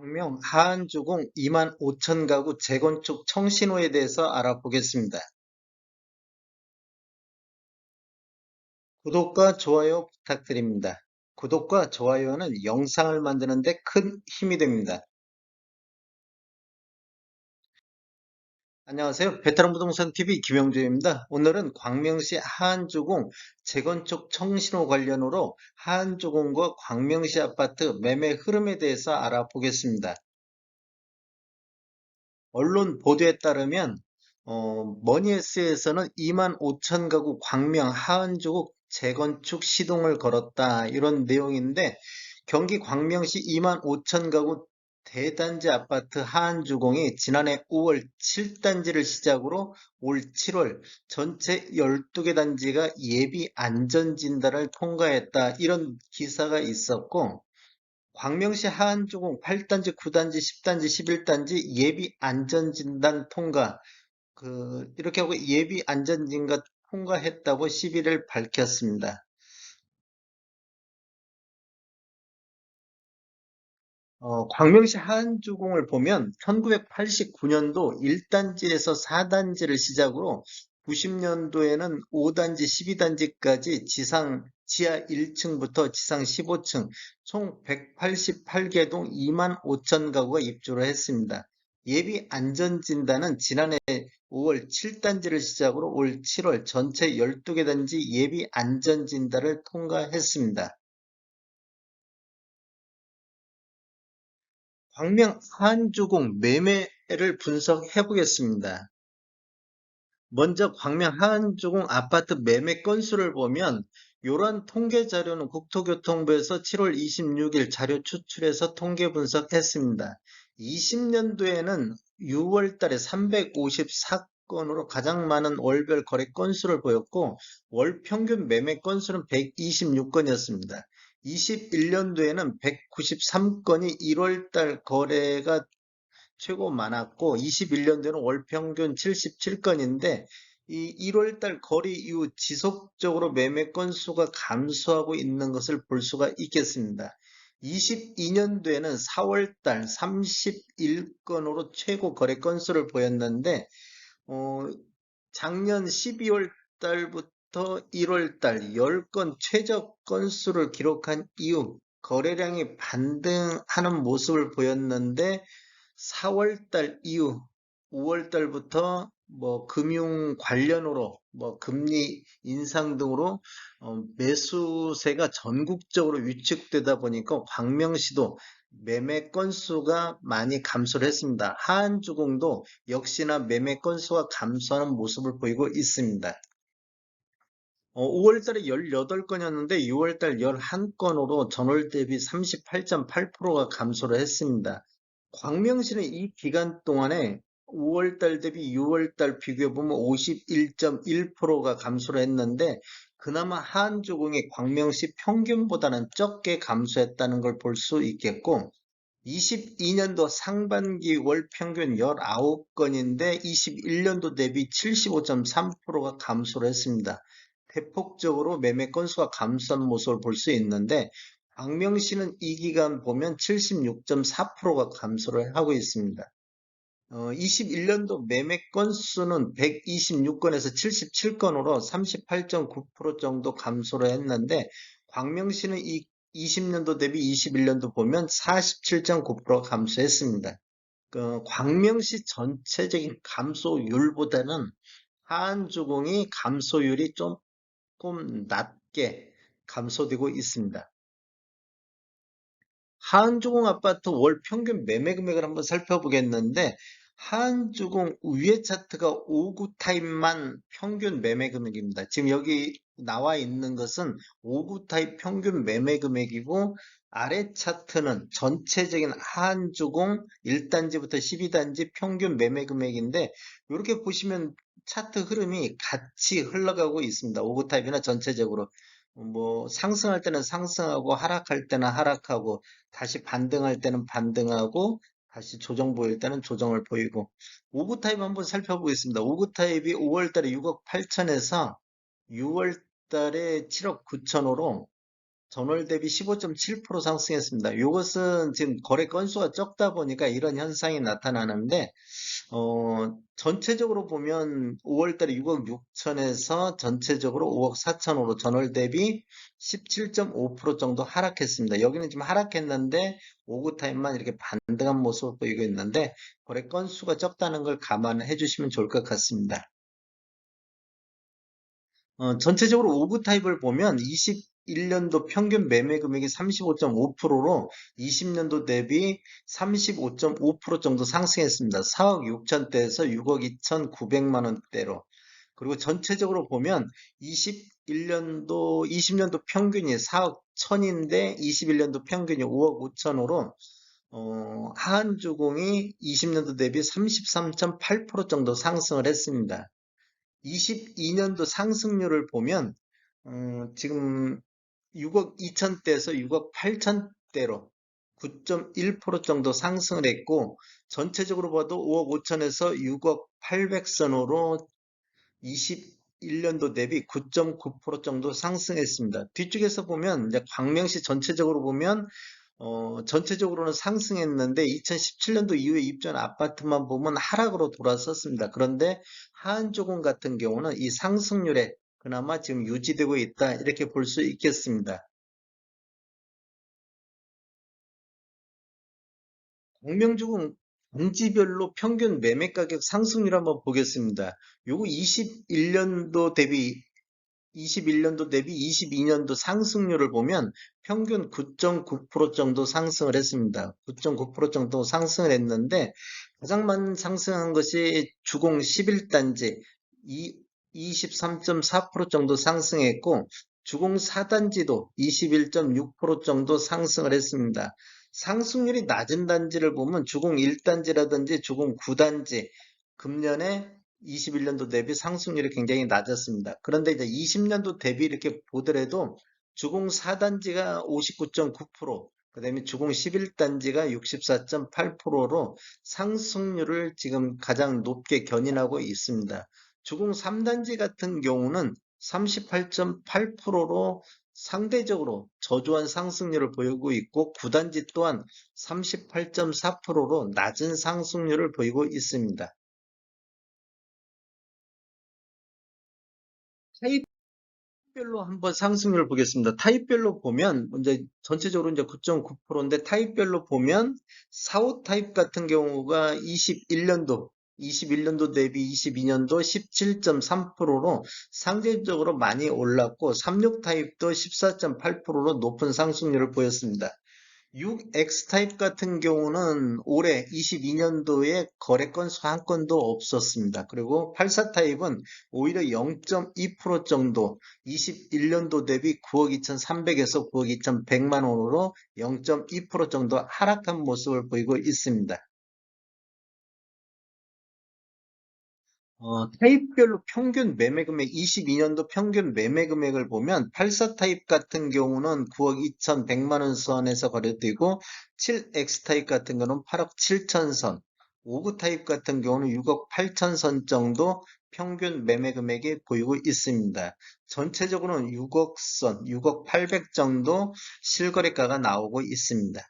광명 하안주공 2만 5천 가구 재건축 청신호에 대해서 알아보겠습니다. 구독과 좋아요 부탁드립니다. 구독과 좋아요는 영상을 만드는 데 큰 힘이 됩니다. 안녕하세요. 베테랑 부동산 TV 김영주입니다. 오늘은 광명시 하안주공 재건축 청신호 관련으로 하안주공과 광명시 아파트 매매 흐름에 대해서 알아보겠습니다. 언론 보도에 따르면 머니에스에서는 2만 5천 가구 광명 하은주국 재건축 시동을 걸었다 이런 내용인데 경기 광명시 2만 5천 가구 대단지 아파트 하안주공이 지난해 5월 7단지를 시작으로 올 7월 전체 12개 단지가 예비 안전진단을 통과했다 이런 기사가 있었고 광명시 하안주공 8단지, 9단지, 10단지, 11단지 예비 안전진단 통과, 이렇게 하고 예비 안전진단 통과했다고 11일 밝혔습니다. 광명시 하안주공을 보면 1989년도 1단지에서 4단지를 시작으로 90년도에는 5단지, 12단지까지 지하 1층부터 지상 15층, 총 188개 동 2만 5천 가구가 입주를 했습니다. 예비 안전진단은 지난해 5월 7단지를 시작으로 올 7월 전체 12개 단지 예비 안전진단을 통과했습니다. 광명 하안주공 매매를 분석해 보겠습니다. 먼저 광명 하안주공 아파트 매매 건수를 보면 이러한 통계 자료는 국토교통부에서 7월 26일 자료 추출해서 통계 분석했습니다. 20년도에는 6월 달에 354건으로 가장 많은 월별 거래 건수를 보였고 월 평균 매매 건수는 126건이었습니다. 21년도에는 193건이 1월 달 거래가 최고 많았고 21년도에는 월 평균 77건인데 이 1월 달 거래 이후 지속적으로 매매 건수가 감소하고 있는 것을 볼 수가 있겠습니다. 22년도에는 4월 달 31건으로 최고 거래 건수를 보였는데 어, 작년 12월 달부터 1월 달 10건 최저 건수를 기록한 이후 거래량이 반등하는 모습을 보였는데 4월 달 이후 5월 달부터 뭐 금융 관련으로 뭐 금리 인상 등으로 매수세가 전국적으로 위축되다 보니까 광명시도 매매 건수가 많이 감소를 했습니다. 하안주공도 역시나 매매 건수가 감소하는 모습을 보이고 있습니다. 5월 달에 18건이었는데 6월 달 11건으로 전월 대비 38.8%가 감소를 했습니다. 광명시는 이 기간 동안에 5월 달 대비 6월 달 비교해 보면 51.1%가 감소를 했는데 그나마 하안주공이 광명시 평균보다는 적게 감소했다는 걸 볼 수 있겠고 22년도 상반기 월 평균 19건인데 21년도 대비 75.3%가 감소를 했습니다. 대폭적으로 매매 건수가 감소한 모습을 볼 수 있는데 광명시는 이 기간 보면 76.4%가 감소를 하고 있습니다. 21년도 매매 건수는 126건에서 77건으로 38.9% 정도 감소를 했는데 광명시는 이 20년도 대비 21년도 보면 47.9% 감소했습니다. 광명시 전체적인 감소율보다는 하안주공이 감소율이 조금 낮게 감소되고 있습니다. 하안주공 아파트 월 평균 매매 금액을 한번 살펴보겠는데 하안주공 위에 차트가 5구 타입만 평균 매매 금액입니다. 지금 여기 나와 있는 것은 5구 타입 평균 매매 금액이고 아래 차트는 전체적인 하안주공 1단지부터 12단지 평균 매매 금액인데 이렇게 보시면 차트 흐름이 같이 흘러가고 있습니다. 5구 타입이나 전체적으로 뭐 상승할 때는 상승하고 하락할 때는 하락하고 다시 반등할 때는 반등하고 다시 조정 보일 때는 조정을 보이고 5구 타입 한번 살펴보겠습니다. 5구 타입이 5월 달에 6억 8천에서 6월 달에 7억 9천으로 전월 대비 15.7% 상승했습니다. 이것은 지금 거래 건수가 적다 보니까 이런 현상이 나타나는데, 전체적으로 보면 5월 달에 6억 6천에서 전체적으로 5억 4천으로 전월 대비 17.5% 정도 하락했습니다. 여기는 지금 하락했는데 오구 타임만 이렇게 반등한 모습을 보이고 있는데, 거래 건수가 적다는 걸 감안해 주시면 좋을 것 같습니다. 전체적으로 오브 타입을 보면 21년도 평균 매매 금액이 35.5%로 20년도 대비 35.5% 정도 상승했습니다. 4억 6천대에서 6억 2,900만 원대로. 그리고 전체적으로 보면 20년도 평균이 4억 1천인데 21년도 평균이 5억 5천으로 하한주공이 20년도 대비 33.8% 정도 상승을 했습니다. 22년도 상승률을 보면 지금 6억 2천대에서 6억 8천대로 9.1% 정도 상승을 했고 전체적으로 봐도 5억 5천에서 6억 800선으로 21년도 대비 9.9% 정도 상승했습니다. 뒤쪽에서 보면 이제 광명시 전체적으로 보면 전체적으로는 상승했는데 2017년도 이후에 입주한 아파트만 보면 하락으로 돌아섰습니다. 그런데 하한조금 같은 경우는 이 상승률에 그나마 지금 유지되고 있다 이렇게 볼 수 있겠습니다. 공명주금 단지별로 평균 매매 가격 상승률 한번 보겠습니다. 요거 21년도 대비 22년도 상승률을 보면 평균 9.9% 정도 상승을 했습니다. 9.9% 정도 상승을 했는데 가장 많이 상승한 것이 주공 11단지 23.4% 정도 상승했고 주공 4단지도 21.6% 정도 상승을 했습니다. 상승률이 낮은 단지를 보면 주공 1단지라든지 주공 9단지 금년에 21년도 대비 상승률이 굉장히 낮았습니다. 그런데 이제 20년도 대비 이렇게 보더라도 주공 4단지가 59.9%, 그다음에 주공 11단지가 64.8%로 상승률을 지금 가장 높게 견인하고 있습니다. 주공 3단지 같은 경우는 38.8%로 상대적으로 저조한 상승률을 보이고 있고 9단지 또한 38.4%로 낮은 상승률을 보이고 있습니다. 타입별로 한번 상승률 보겠습니다. 타입별로 보면 이제 전체적으로 이제 9.9%인데 타입별로 보면 4호 타입 같은 경우가 21년도 대비 22년도 17.3%로 상대적으로 많이 올랐고 36 타입도 14.8%로 높은 상승률을 보였습니다. 6X 타입 같은 경우는 올해 22년도에 거래 건수 한 건도 없었습니다. 그리고 84 타입은 오히려 0.2% 정도 21년도 대비 9억 2,300에서 9억 2,100만 원으로 0.2% 정도 하락한 모습을 보이고 있습니다. 타입별로 평균 매매 금액 22년도 평균 매매 금액을 보면 84 타입 같은 경우는 9억 2,100만 원 선에서 거래되고 7X 타입 같은 경우는 8억 7천 선, 59 타입 같은 경우는 6억 8천 선 정도 평균 매매 금액이 보이고 있습니다. 전체적으로는 6억 선, 6억 800 정도 실거래가가 나오고 있습니다.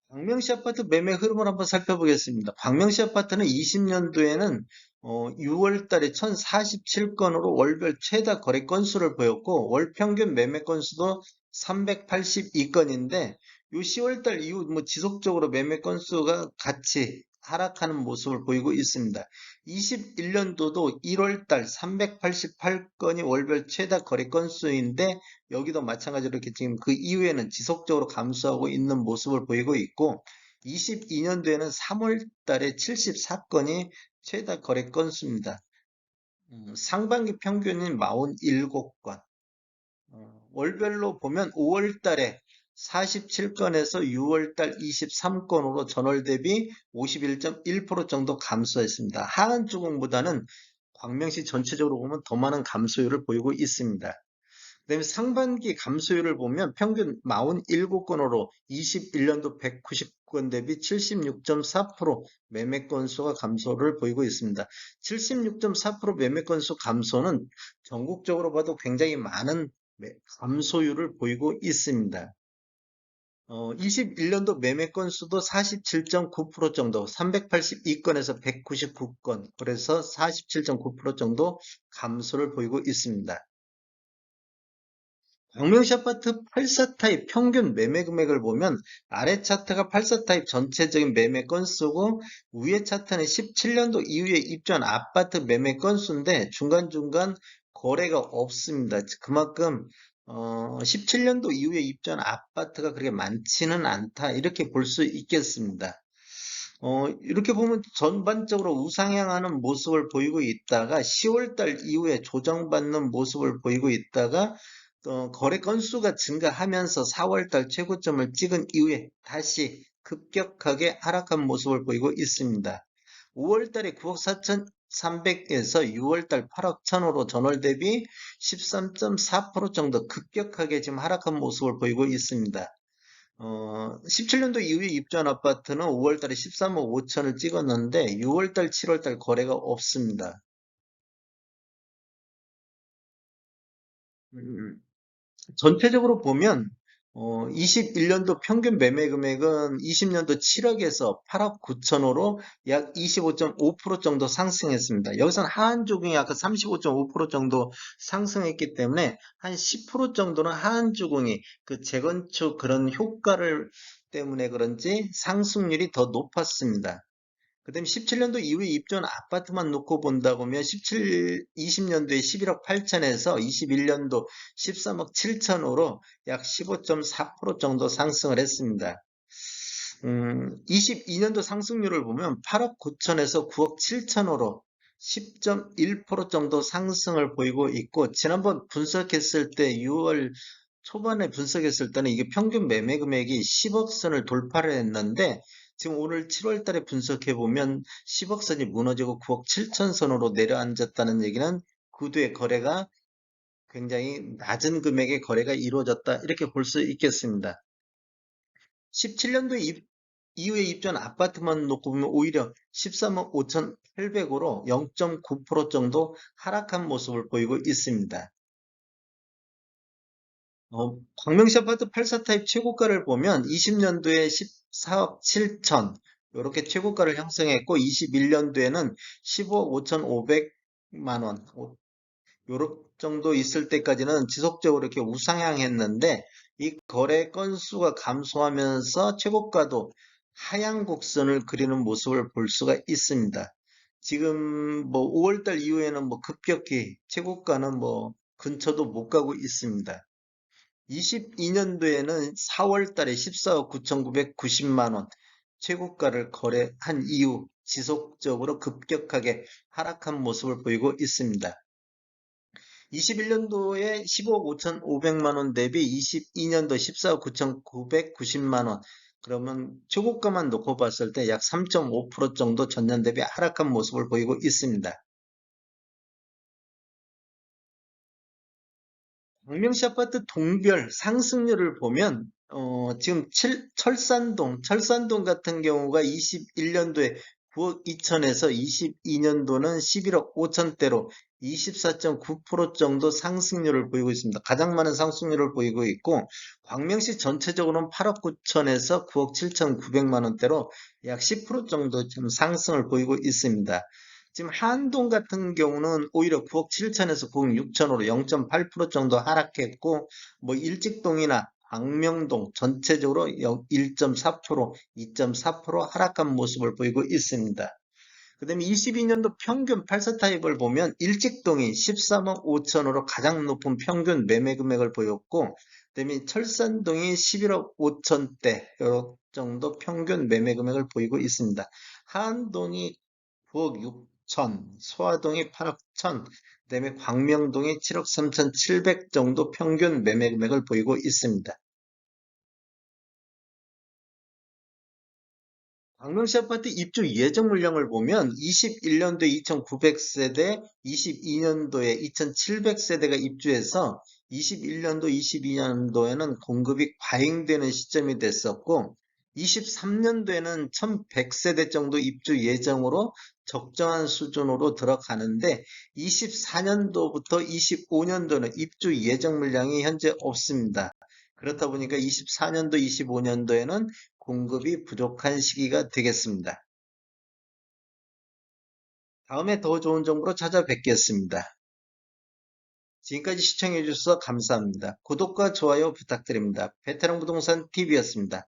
광명시 아파트 매매 흐름을 한번 살펴보겠습니다. 광명시 아파트는 20년도에는 6월 달에 1047건으로 월별 최다 거래 건수를 보였고 월 평균 매매 건수도 382건인데 요 10월 달 이후 뭐 지속적으로 매매 건수가 같이 하락하는 모습을 보이고 있습니다. 21년도도 1월 달 388건이 월별 최다 거래 건수인데 여기도 마찬가지로 이렇게 지금 그 이후에는 지속적으로 감소하고 있는 모습을 보이고 있고 22년도에는 3월 달에 74건이 최다 거래 건수입니다. 상반기 평균인 47건. 월별로 보면 5월 달에 47건에서 6월 달 23건으로 전월 대비 51.1% 정도 감소했습니다. 하한 주공보다는 광명시 전체적으로 보면 더 많은 감소율을 보이고 있습니다. 그다음에 상반기 감소율을 보면 평균 47건으로 21년도 190건 대비 76.4% 매매 건수가 감소를 보이고 있습니다. 76.4% 매매 건수 감소는 전국적으로 봐도 굉장히 많은 감소율을 보이고 있습니다. 21년도 매매 건수도 47.9% 정도, 382건에서 199건, 그래서 47.9% 정도 감소를 보이고 있습니다. 광명시 아파트 84 타입 평균 매매 금액을 보면 아래 차트가 84 타입 전체적인 매매 건수고 위에 차트는 17년도 이후에 입주한 아파트 매매 건수인데 중간중간 거래가 없습니다. 그만큼 17년도 이후에 입주한 아파트가 그렇게 많지는 않다 이렇게 볼 수 있겠습니다. 이렇게 보면 전반적으로 우상향하는 모습을 보이고 있다가 10월달 이후에 조정받는 모습을 보이고 있다가 거래 건수가 증가하면서 4월달 최고점을 찍은 이후에 다시 급격하게 하락한 모습을 보이고 있습니다. 5월달에 9억 4,300에서 6월달 8억 1,000으로 전월 대비 13.4% 정도 급격하게 지금 하락한 모습을 보이고 있습니다. 17년도 이후에 입주한 아파트는 5월달에 13억 5천을 찍었는데 6월달, 7월달 거래가 없습니다. 음, 전체적으로 보면 21년도 평균 매매 금액은 20년도 7억에서 8억 9천으로 약 25.5% 정도 상승했습니다. 여기서는 하한 조경이 아까 35.5% 정도 상승했기 때문에 한 10% 정도는 하한 조경이 그 재건축 그런 효과를 때문에 그런지 상승률이 더 높았습니다. 그다음에 17년도 이후에 입주한 아파트만 놓고 본다고면 20년도에 11억 8천에서 21년도 13억 7천으로 약 15.4% 정도 상승을 했습니다. 22년도 상승률을 보면 8억 9천에서 9억 7천으로 10.1% 정도 상승을 보이고 있고 지난번 분석했을 때 6월 초반에 분석했을 때는 이게 평균 매매 금액이 10억 선을 돌파를 했는데 지금 오늘 7월 달에 분석해 보면 10억 선이 무너지고 9억 7천 선으로 내려앉았다는 얘기는 구두의 거래가 굉장히 낮은 금액의 거래가 이루어졌다 이렇게 볼 수 있겠습니다. 17년도 이후에 입주한 아파트만 놓고 보면 오히려 13억 5,800으로 0.9% 정도 하락한 모습을 보이고 있습니다. 광명시 아파트 84 타입 최고가를 보면 20년도에 14억 7천 이렇게 최고가를 형성했고 21년도에는 15억 5,500만 원 요런 정도 있을 때까지는 지속적으로 이렇게 우상향했는데 이 거래 건수가 감소하면서 최고가도 하향 곡선을 그리는 모습을 볼 수가 있습니다. 지금 뭐 5월달 이후에는 뭐 급격히 최고가는 뭐 근처도 못 가고 있습니다. 22년도에는 4월 달에 14억 9,990만 원 최고가를 거래한 이후 지속적으로 급격하게 하락한 모습을 보이고 있습니다. 21년도에 15억 5,500만 원 대비 22년도 14억 9,990만 원 그러면 최고가만 놓고 봤을 때 약 3.5% 정도 전년 대비 하락한 모습을 보이고 있습니다. 광명시 아파트 동별 상승률을 보면 지금 철산동 같은 경우가 21년도에 9억 2천에서 22년도는 11억 5천대로 24.9% 정도 상승률을 보이고 있습니다. 가장 많은 상승률을 보이고 있고 광명시 전체적으로는 8억 9천에서 9억 7천 9백만 원대로 약 10% 정도 지금 상승을 보이고 있습니다. 지금 한동 같은 경우는 오히려 9억 7천에서 9억 6천으로 0.8% 정도 하락했고, 뭐 일직동이나 광명동 전체적으로 1.4%, 2.4% 하락한 모습을 보이고 있습니다. 그 다음에 22년도 평균 84 타입을 보면 일직동이 13억 5천으로 가장 높은 평균 매매 금액을 보였고, 그 다음에 철산동이 11억 5천대 정도 평균 매매 금액을 보이고 있습니다. 한동이 9억 6천, 소화동이 8억 1천, 그다음에 광명동이 7억 3천7백 정도 평균 매매 금액을 보이고 있습니다. 광명시 아파트 입주 예정 물량을 보면 21년도에 2,900세대, 22년도에 2,700세대가 입주해서 21년도, 22년도에는 공급이 과잉되는 시점이 됐었고, 23년도에는 1100세대 정도 입주 예정으로 적정한 수준으로 들어가는데, 24년도부터 25년도는 입주 예정 물량이 현재 없습니다. 그렇다 보니까 24년도, 25년도에는 공급이 부족한 시기가 되겠습니다. 다음에 더 좋은 정보로 찾아뵙겠습니다. 지금까지 시청해 주셔서 감사합니다. 구독과 좋아요 부탁드립니다. 베테랑 부동산 TV였습니다.